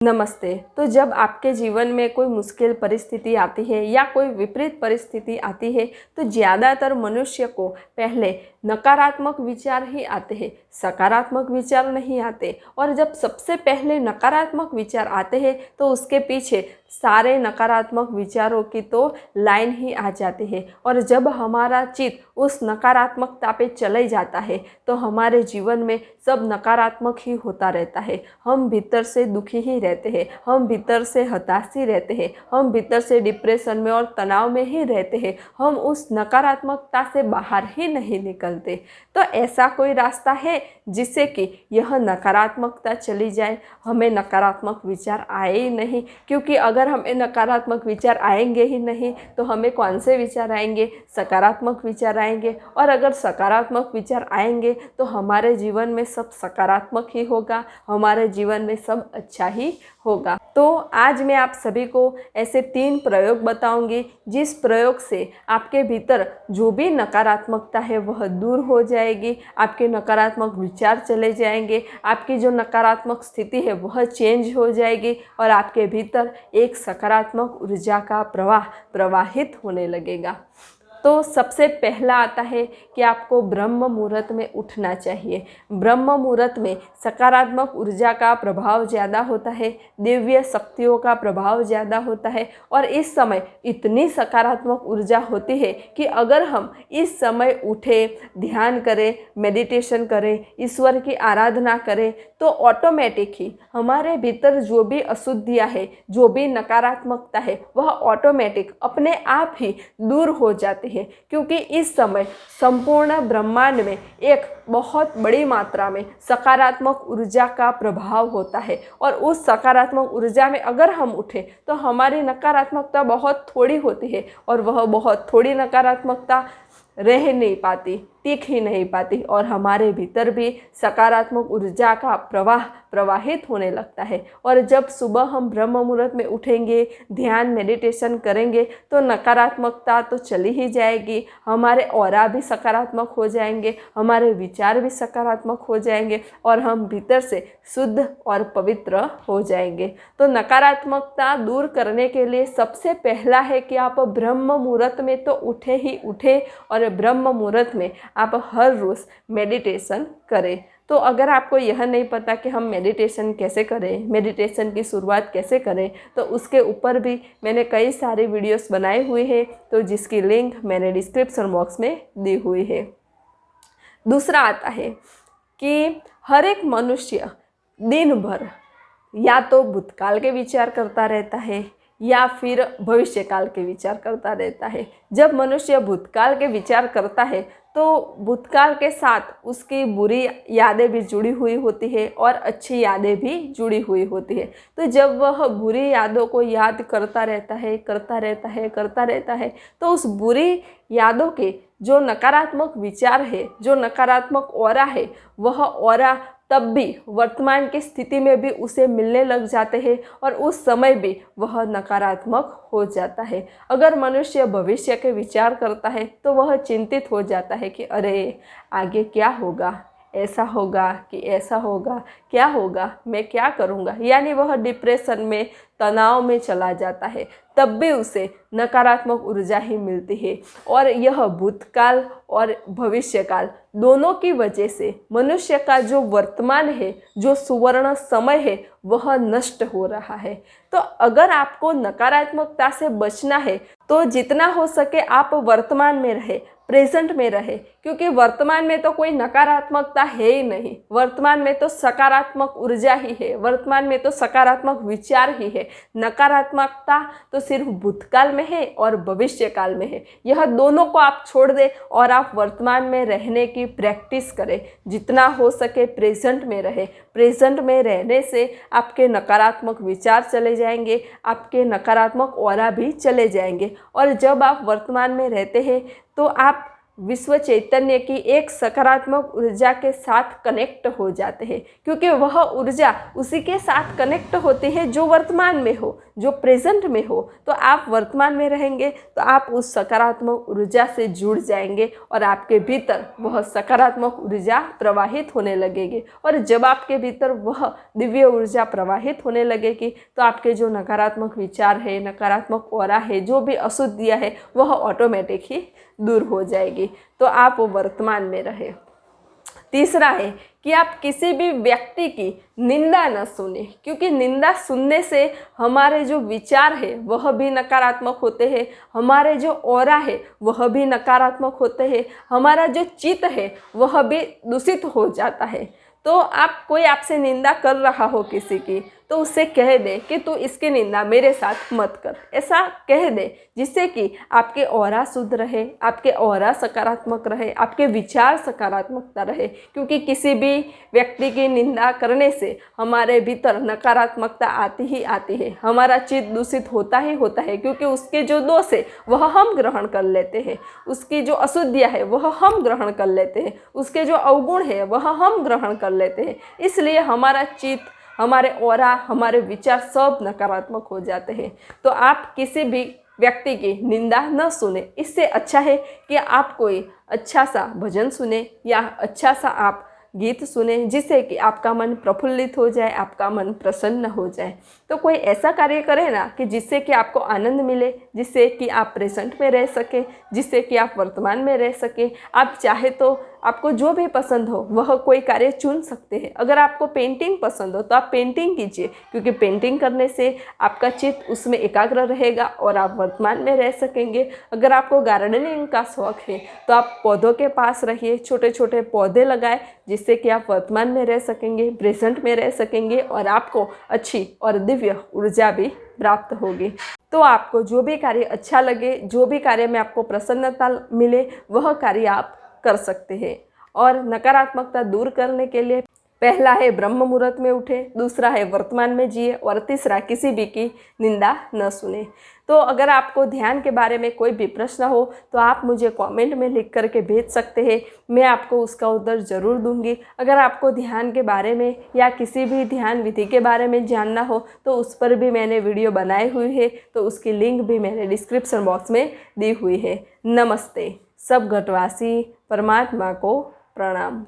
नमस्ते। तो जब आपके जीवन में कोई मुश्किल परिस्थिति आती है या कोई विपरीत परिस्थिति आती है तो ज़्यादातर मनुष्य को पहले नकारात्मक विचार ही आते हैं, सकारात्मक विचार नहीं आते। और जब सबसे पहले नकारात्मक विचार आते हैं तो उसके पीछे सारे नकारात्मक विचारों की तो लाइन ही आ जाती है। और जब हमारा चित्त उस नकारात्मकता पे चले जाता है तो हमारे जीवन में सब नकारात्मक ही होता रहता है। हम भीतर से दुखी ही रहते हैं, हम भीतर से हताश ही रहते हैं, हम भीतर से डिप्रेशन में और तनाव में ही रहते हैं। हम उस नकारात्मकता से बाहर ही नहीं निकलते। तो ऐसा कोई रास्ता है जिससे कि यह नकारात्मकता चली जाए, हमें नकारात्मक विचार आए ही नहीं? क्योंकि अगर हमें नकारात्मक विचार आएंगे ही नहीं तो हमें कौन से विचार आएंगे? सकारात्मक विचार आएंगे। और अगर सकारात्मक विचार आएंगे तो हमारे जीवन में सब सकारात्मक ही होगा, हमारे जीवन में सब अच्छा ही होगा। तो आज मैं आप सभी को ऐसे 3 प्रयोग बताऊंगी जिस प्रयोग से आपके भीतर जो भी नकारात्मकता है वह दूर हो जाएगी, आपके नकारात्मक विचार चले जाएंगे, आपकी जो नकारात्मक स्थिति है वह चेंज हो जाएगी और आपके भीतर एक सकारात्मक ऊर्जा का प्रवाह प्रवाहित होने लगेगा। तो सबसे पहला आता है कि आपको ब्रह्म मुहूर्त में उठना चाहिए। ब्रह्म मुहूर्त में सकारात्मक ऊर्जा का प्रभाव ज़्यादा होता है, दिव्य शक्तियों का प्रभाव ज़्यादा होता है और इस समय इतनी सकारात्मक ऊर्जा होती है कि अगर हम इस समय उठे, ध्यान करें, मेडिटेशन करें, ईश्वर की आराधना करें तो ऑटोमेटिक ही हमारे भीतर जो भी अशुद्धियाँ है, जो भी नकारात्मकता है वह ऑटोमेटिक अपने आप ही दूर हो जाती है। क्योंकि इस समय संपूर्ण ब्रह्मांड में एक बहुत बड़ी मात्रा में सकारात्मक ऊर्जा का प्रभाव होता है और उस सकारात्मक ऊर्जा में अगर हम उठे तो हमारी नकारात्मकता बहुत थोड़ी होती है और वह बहुत थोड़ी नकारात्मकता रह नहीं पाती, टिक ही नहीं पाती और हमारे भीतर भी सकारात्मक ऊर्जा का प्रवाह प्रवाहित होने लगता है। और जब सुबह हम ब्रह्म मुहूर्त में उठेंगे, ध्यान मेडिटेशन करेंगे तो नकारात्मकता तो चली ही जाएगी, हमारे ऑरा भी सकारात्मक हो जाएंगे, हमारे विचार भी सकारात्मक हो जाएंगे और हम भीतर से शुद्ध और पवित्र हो जाएंगे। तो नकारात्मकता दूर करने के लिए सबसे पहला है कि आप ब्रह्म मुहूर्त में तो उठे ही उठे और ब्रह्म मुहूर्त में आप हर रोज़ मेडिटेशन करें। तो अगर आपको यह नहीं पता कि हम मेडिटेशन कैसे करें, मेडिटेशन की शुरुआत कैसे करें, तो उसके ऊपर भी मैंने कई सारे वीडियोस बनाए हुए हैं, तो जिसकी लिंक मैंने डिस्क्रिप्शन बॉक्स में दी हुई है। दूसरा आता है कि हर एक मनुष्य दिन भर या तो भूतकाल के विचार करता रहता है या फिर भविष्यकाल के विचार करता रहता है। जब मनुष्य भूतकाल के विचार करता है तो भूतकाल के साथ उसकी बुरी यादें भी जुड़ी हुई होती है और अच्छी यादें भी जुड़ी हुई होती है। तो जब वह बुरी यादों को याद करता रहता है तो उस बुरी यादों के जो नकारात्मक विचार है, जो नकारात्मक ऑरा है, वह ऑरा तब भी वर्तमान की स्थिति में भी उसे मिलने लग जाते हैं और उस समय भी वह नकारात्मक हो जाता है। अगर मनुष्य भविष्य के विचार करता है तो वह चिंतित हो जाता है कि अरे आगे क्या होगा, ऐसा होगा कि ऐसा होगा, क्या होगा, मैं क्या करूँगा, यानी वह डिप्रेशन में, तनाव में चला जाता है। तब भी उसे नकारात्मक ऊर्जा ही मिलती है और यह भूतकाल और भविष्यकाल दोनों की वजह से मनुष्य का जो वर्तमान है, जो सुवर्ण समय है, वह नष्ट हो रहा है। तो अगर आपको नकारात्मकता से बचना है तो जितना हो सके आप वर्तमान में रहे, प्रेजेंट में रहे, क्योंकि वर्तमान में तो कोई नकारात्मकता है ही नहीं, वर्तमान में तो सकारात्मक ऊर्जा ही है, वर्तमान में तो सकारात्मक विचार ही है। नकारात्मकता तो सिर्फ भूतकाल में है और भविष्यकाल में है। यह दोनों को आप छोड़ दें और आप वर्तमान में रहने की प्रैक्टिस करें। जितना हो सके प्रेजेंट में रहे। प्रेजेंट में रहने से आपके नकारात्मक विचार चले जाएंगे, आपके नकारात्मक ऑरा भी चले जाएंगे और जब आप वर्तमान में रहते हैं तो आप विश्व चैतन्य की एक सकारात्मक ऊर्जा के साथ कनेक्ट हो जाते हैं, क्योंकि वह ऊर्जा उसी के साथ कनेक्ट होती है जो वर्तमान में हो, जो प्रेजेंट में हो। तो आप वर्तमान में रहेंगे तो आप उस सकारात्मक ऊर्जा से जुड़ जाएंगे और आपके भीतर वह सकारात्मक ऊर्जा प्रवाहित होने लगेगी। और जब आपके भीतर वह दिव्य ऊर्जा प्रवाहित होने लगेगी तो आपके जो नकारात्मक विचार है, नकारात्मक ऑरा है, जो भी अशुद्धियाँ है, वह ऑटोमेटिक ही दूर हो जाएगी। तो आप वो वर्तमान में रहे। तीसरा है कि आप किसी भी व्यक्ति की निंदा न सुने, क्योंकि निंदा सुनने से हमारे जो विचार है वह भी नकारात्मक होते हैं, हमारे जो ऑरा है वह भी नकारात्मक होते हैं, हमारा जो चित्त है वह भी दूषित हो जाता है। तो आप कोई आपसे निंदा कर रहा हो किसी की, तो उससे कह दे कि तू इसकी निंदा मेरे साथ मत कर, ऐसा कह दे, जिससे कि आपके ऑरा शुद्ध रहे, आपके ऑरा सकारात्मक रहे, आपके विचार सकारात्मकता रहे। क्योंकि किसी भी व्यक्ति की निंदा करने से हमारे भीतर नकारात्मकता आती ही आती है, हमारा चित्त दूषित होता ही होता है, क्योंकि उसके जो दोष है वह हम ग्रहण कर लेते हैं, उसकी जो अशुद्धियाँ है वह हम ग्रहण कर लेते हैं, उसके जो अवगुण है वह हम ग्रहण कर लेते हैं। इसलिए हमारा चित्त, हमारे ऑरा, हमारे विचार सब नकारात्मक हो जाते हैं। तो आप किसी भी व्यक्ति की निंदा न सुने। इससे अच्छा है कि आप कोई अच्छा सा भजन सुने या अच्छा सा आप गीत सुने, जिससे कि आपका मन प्रफुल्लित हो जाए, आपका मन प्रसन्न हो जाए। तो कोई ऐसा कार्य करें ना कि जिससे कि आपको आनंद मिले, जिससे कि आप प्रेजेंट में रह सकें, जिससे कि आप वर्तमान में रह सकें। आप चाहे तो आपको जो भी पसंद हो वह कोई कार्य चुन सकते हैं। अगर आपको पेंटिंग पसंद हो तो आप पेंटिंग कीजिए, क्योंकि पेंटिंग करने से आपका चित्त उसमें एकाग्र रहेगा और आप वर्तमान में रह सकेंगे। अगर आपको गार्डनिंग का शौक़ है तो आप पौधों के पास रहिए, छोटे छोटे पौधे लगाए, जिससे कि आप वर्तमान में रह सकेंगे, प्रेजेंट में रह सकेंगे और आपको अच्छी और दिव्य ऊर्जा भी प्राप्त होगी। तो आपको जो भी कार्य अच्छा लगे, जो भी कार्य में आपको प्रसन्नता मिले, वह कार्य आप कर सकते हैं। और नकारात्मकता दूर करने के लिए पहला है ब्रह्म मुहूर्त में उठे, दूसरा है वर्तमान में जिए और तीसरा किसी भी की निंदा न सुने। तो अगर आपको ध्यान के बारे में कोई भी प्रश्न हो तो आप मुझे कमेंट में लिख करके भेज सकते हैं, मैं आपको उसका उत्तर ज़रूर दूंगी। अगर आपको ध्यान के बारे में या किसी भी ध्यान विधि के बारे में जानना हो तो उस पर भी मैंने वीडियो बनाई हुई है, तो उसकी लिंक भी मैंने डिस्क्रिप्शन बॉक्स में दी हुई है। नमस्ते। सब घटवासी परमात्मा को प्रणाम।